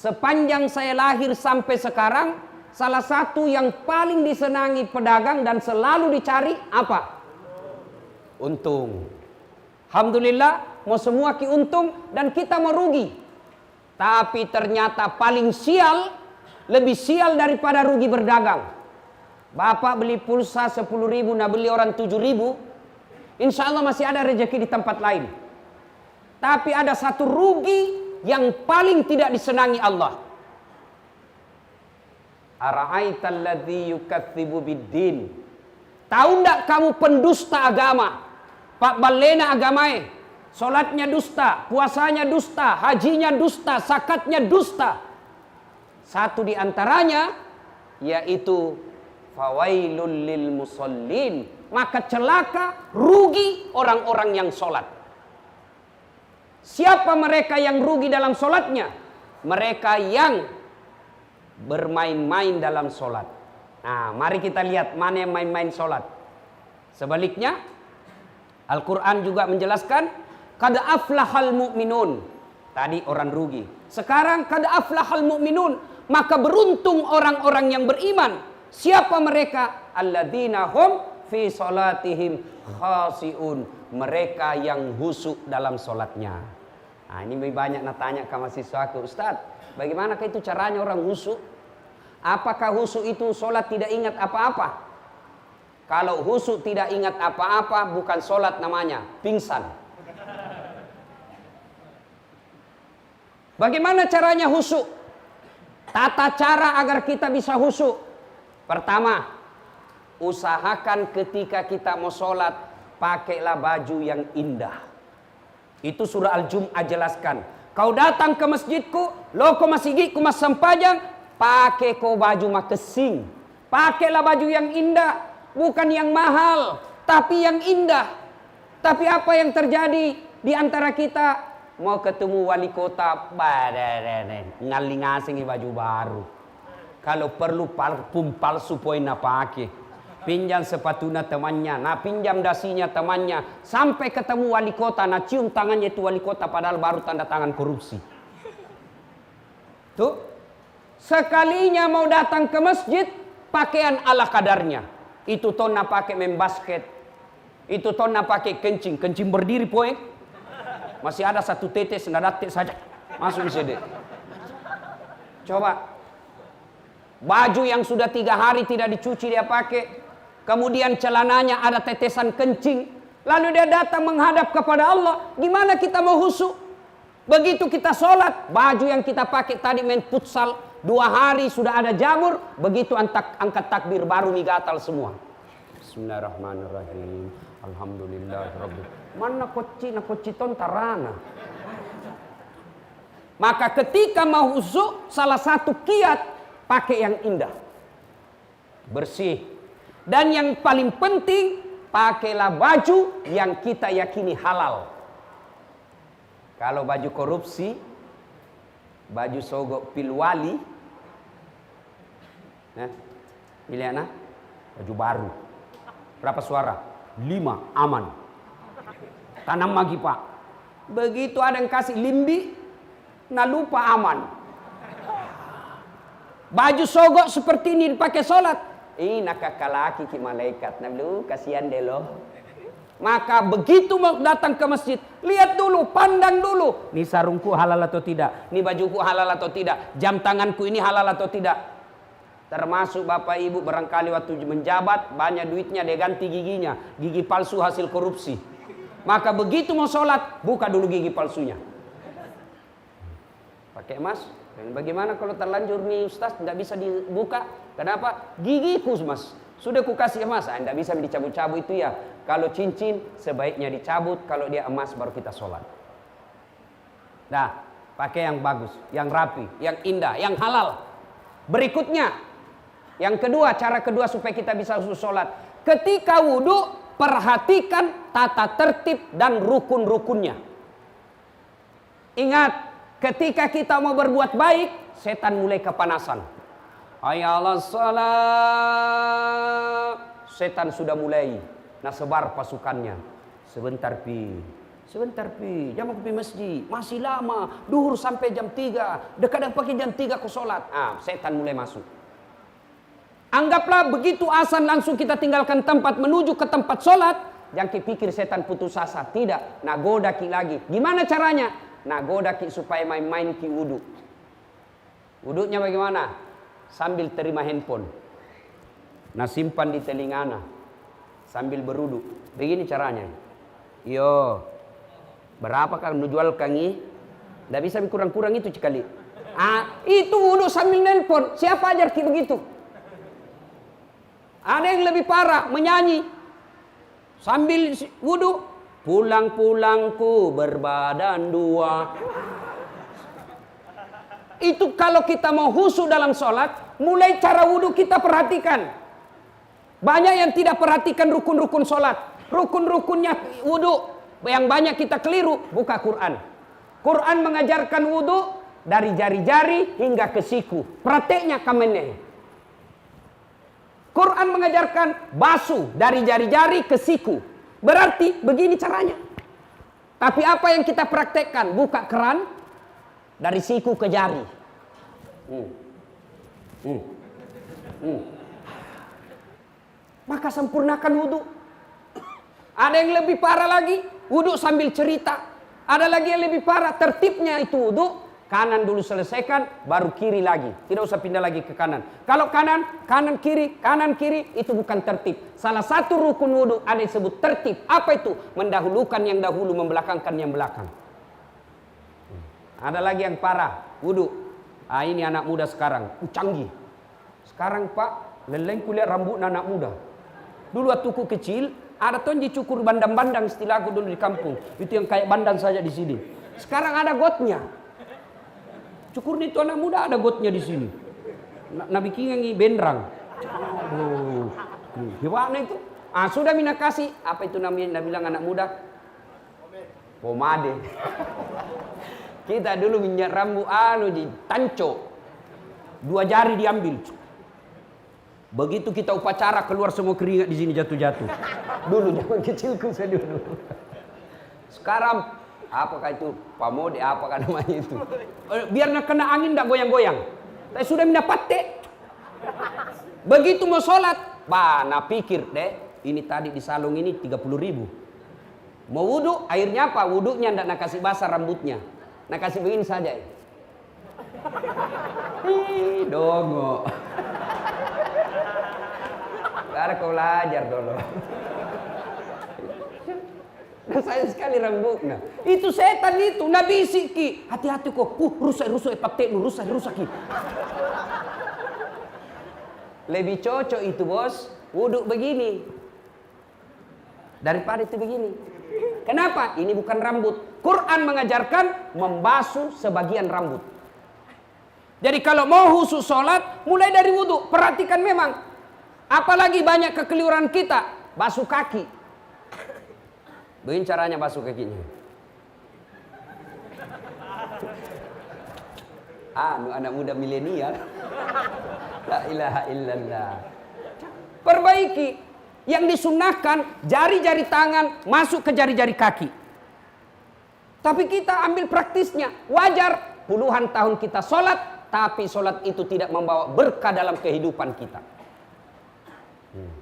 Sepanjang saya lahir sampai sekarang, salah satu yang paling disenangi pedagang dan selalu dicari apa? Untung. Alhamdulillah, mau semua ki untung dan kita mau rugi. Tapi ternyata paling sial, lebih sial daripada rugi berdagang. Bapak beli pulsa 10.000, nah beli orang 7.000, insya Allah masih ada rezeki di tempat lain. Tapi ada satu rugi yang paling tidak disenangi Allah. Ara'aital ladzi yukadzibu biddin. Tahu enggak kamu pendusta agama? Pak balena agamae, solatnya dusta, puasanya dusta, hajinya dusta, zakatnya dusta. Satu di antaranya yaitu fawailul lil musallin, maka celaka, rugi orang-orang yang solat. Siapa mereka yang rugi dalam solatnya? Mereka yang bermain-main dalam solat. Nah, mari kita lihat mana yang main-main solat. Sebaliknya, Al-Quran juga menjelaskan, qad aflahal mu'minun. Tadi orang rugi. Sekarang qad aflahal mu'minun. Maka beruntung orang-orang yang beriman. Siapa mereka? Alladzina hum fi salatihim khasi'un. Mereka yang husuk dalam solatnya. Nah, ini banyak nak tanya ke mahasiswaku, Ustaz, bagaimanakah itu caranya orang husuk? Apakah husuk itu solat tidak ingat apa-apa? Kalau husuk tidak ingat apa-apa, bukan solat namanya, pingsan. Bagaimana caranya husuk? Tata cara agar kita bisa husuk. Pertama, usahakan ketika kita mau solat, pakailah baju yang indah. Itu surah Al-Jum'ah jelaskan. Kau datang ke masjidku, lo ko masigiku mas sampajang, pakai kau baju makesing. Pakailah baju yang indah. Bukan yang mahal, tapi yang indah. Tapi apa yang terjadi di antara kita? Mau ketemu wali kota, ngaling ngasing baju baru. Kalau perlu parfum palsu poin na pakai. Pinjam sepatunya temannya, nah pinjam dasinya temannya. Sampai ketemu wali kota, nah cium tangannya itu wali kota padahal baru tanda tangan korupsi. Tuh, sekalinya mau datang ke masjid, pakaian ala kadarnya. Itu tonna pakai main basket, itu tonna pakai kencing berdiri poin, masih ada satu tetes nadatik saja masuk di sini. Coba baju yang sudah 3 hari tidak dicuci dia pakai, kemudian celananya ada tetesan kencing, lalu dia datang menghadap kepada Allah. Gimana kita mau husuk? Begitu kita sholat, baju yang kita pakai tadi main futsal 2 hari sudah ada jamur, begitu angkat takbir baru nih gatal semua. Bismillahirrahmanirrahim. Alhamdulillahirabbil. Mana koci ton tarana. Maka ketika mau husuk, salah satu kiat pakai yang indah, bersih, dan yang paling penting pakailah baju yang kita yakini halal. Kalau baju korupsi, baju sogok pilwali, pilih anak, baju baru. Berapa suara? 5, aman. Tanam lagi pak. Begitu ada yang kasih limbi, nah lupa aman. Baju sogok seperti ini dipakai sholat. Nak kakalaki ki malaikat. Nah lu kasihan deh loh. Maka begitu mau datang ke masjid, lihat dulu, pandang dulu. Ini sarungku halal atau tidak? Ini bajuku halal atau tidak? Jam tanganku ini halal atau tidak? Termasuk bapak ibu barangkali waktu menjabat, banyak duitnya dia ganti giginya. Gigi palsu hasil korupsi. Maka begitu mau sholat, buka dulu gigi palsunya. Pakai emas. Dan bagaimana kalau terlanjur nih Ustaz, tidak bisa dibuka? Kenapa? Gigiku mas. Sudah ku kasih emas, tidak bisa dicabut-cabut itu ya. Kalau cincin sebaiknya dicabut, kalau dia emas baru kita sholat. Nah, pakai yang bagus, yang rapi, yang indah, yang halal. Berikutnya, yang kedua, cara kedua supaya kita bisa sholat. Ketika wudhu, perhatikan tata tertib dan rukun-rukunnya. Ingat, ketika kita mau berbuat baik, setan mulai kepanasan. Ayalah salat. Setan sudah mulai. Nah sebar pasukannya. Sebentar pi. Sebentar pi, jam aku pergi masjid. Masih lama, duhur sampai jam 3. Dekadang pagi jam 3 aku sholat. Setan mulai masuk. Anggaplah begitu azan langsung kita tinggalkan tempat menuju ke tempat sholat. Jangan pikir setan putus asa. Tidak, nagoda ki lagi. Gimana caranya? Nagoda ki supaya main-main ki wudu. Wudunya bagaimana? Sambil terima handphone. Nah simpan di telingana. Sambil berudu. Begini caranya. Yo, berapa kan jual kangi? Tidak bisa kurang-kurang itu sekali. Itu wudu sambil nelpon. Siapa ajar ki begitu? Ada yang lebih parah, menyanyi sambil wudu. Pulang-pulangku berbadan dua. Itu kalau kita mau khusyuk dalam sholat, mulai cara wudu kita perhatikan. Banyak yang tidak perhatikan rukun-rukun sholat. Rukun-rukunnya wudu yang banyak kita keliru. Buka Quran. Quran mengajarkan wudu dari jari-jari hingga ke siku. Prakteknya kameneh. Quran mengajarkan basuh dari jari-jari ke siku. Berarti begini caranya. Tapi apa yang kita praktekkan? Buka keran dari siku ke jari. Maka sempurnakan wudu. Ada yang lebih parah lagi, wudu sambil cerita. Ada lagi yang lebih parah, tertibnya itu wudu. Kanan dulu selesaikan, baru kiri lagi. Tidak usah pindah lagi ke kanan. Kalau kanan kiri, itu bukan tertib. Salah satu rukun wudu ada yang disebut tertib. Apa itu? Mendahulukan yang dahulu, membelakangkan yang belakang. Ada lagi yang parah, wudu. Ini anak muda sekarang, canggih. Sekarang Pak, leleng kuliah rambut anak muda. Dulu waktu ku kecil, ada tuan dicukur bandang-bandang istilahku dulu di kampung. Itu yang kayak bandang saja di sini. Sekarang ada gotnya. Cukur itu anak muda ada gotnya di sini. Nabi kingangi bendrang. Gimana itu? Sudah mina kasih. Apa itu namanya? Nabi bilang anak muda? Pomade. Kita dulu minyak rambut di tanco. 2 jari diambil. Begitu kita upacara keluar semua keringat di sini jatuh-jatuh. Dulu zaman kecilku saya dulu. Sekarang apakah itu pamode, apakah namanya itu? Biar kena angin tidak goyang-goyang. Tapi sudah mina patek. Begitu mau sholat, nah pikir deh, ini tadi di salung ini 30.000. Mau wudu, airnya apa? Wudunya tidak nak kasih basah rambutnya. Nak kasih begini saja. Dongo. Karena kau belajar dulu. Sayang sekali rambutnya. Itu setan itu, Nabi siki. Hati-hati kok. Rusak patek lu, rusak ki. Lebih cocok itu bos, wuduk begini daripada itu begini. Kenapa? Ini bukan rambut. Quran mengajarkan membasuh sebagian rambut. Jadi kalau mau khusyuk sholat, mulai dari wudhu. Perhatikan memang. Apalagi banyak kekeliruan kita, basuh kaki. Begini caranya basuh kakinya. Anak muda milenial. La ilaha illallah. Perbaiki. Yang disunahkan jari-jari tangan masuk ke jari-jari kaki. Tapi kita ambil praktisnya. Wajar puluhan tahun kita sholat, tapi sholat itu tidak membawa berkah dalam kehidupan kita.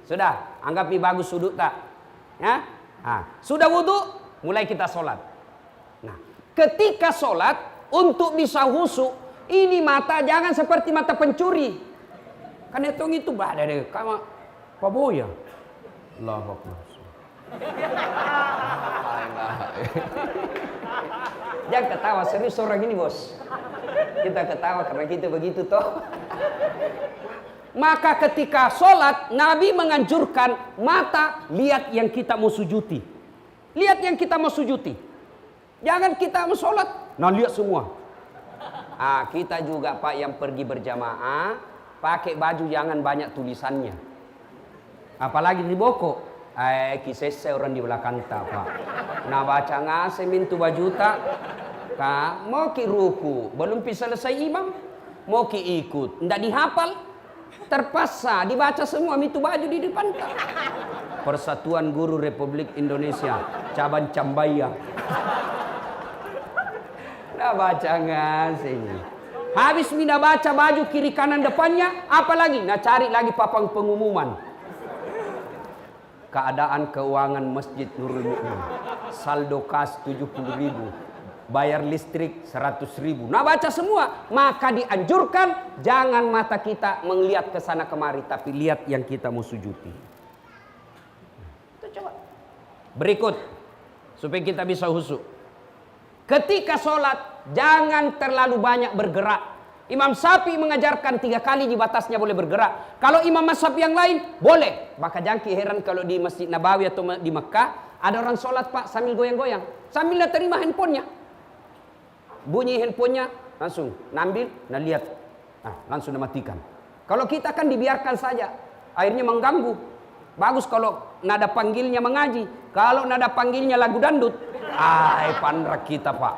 Sudah, anggapi bagus sudut tak? Ya? Sudah wudhu, mulai kita sholat. Nah, ketika sholat, untuk bisa khusyuk, ini mata jangan seperti mata pencuri. Kan itu badai kama paboya. Allahu Akbar. Jangan ketawa, serius orang ini bos. Kita ketawa karena kita begitu toh. Maka ketika sholat, Nabi menganjurkan mata lihat yang kita mau sujuti. Lihat yang kita mau sujuti. Jangan kita mau sholat, nah lihat semua. Kita juga Pak yang pergi berjamaah, pakai baju jangan banyak tulisannya. Apalagi di boko. Kisah orang di belakang tak Pak. Nah baca ngase mintu baju tak. Mau ki ruku, belum selesai imam, mau ki ikut, ndak dihafal. Terpaksa dibaca semua itu baju di depan. Persatuan Guru Republik Indonesia, cabang Cambaya. Nah baca ngasih. Habis mina baca baju kiri kanan depannya, apalagi? Nah cari lagi papang pengumuman. Keadaan keuangan Masjid Nurul Mukmin. Saldo kas 70.000. Bayar listrik 100.000. Nah baca semua. Maka dianjurkan jangan mata kita melihat ke sana kemari, tapi lihat yang kita mau sujudi. Itu coba. Berikut supaya kita bisa khusyuk. Ketika sholat jangan terlalu banyak bergerak. Imam Syafi'i mengajarkan 3 kali di batasnya boleh bergerak. Kalau imam mazhab yang lain boleh. Maka jangki heran kalau di Masjid Nabawi atau di Mekah ada orang sholat pak sambil goyang-goyang, sambil dia terima handphonenya. Bunyi handphonenya langsung nambil, nah lihat, nah langsung dimatikan. Kalau kita kan dibiarkan saja, akhirnya mengganggu. Bagus kalau nada panggilnya mengaji, kalau nada panggilnya lagu dandut, pandrak kita pak.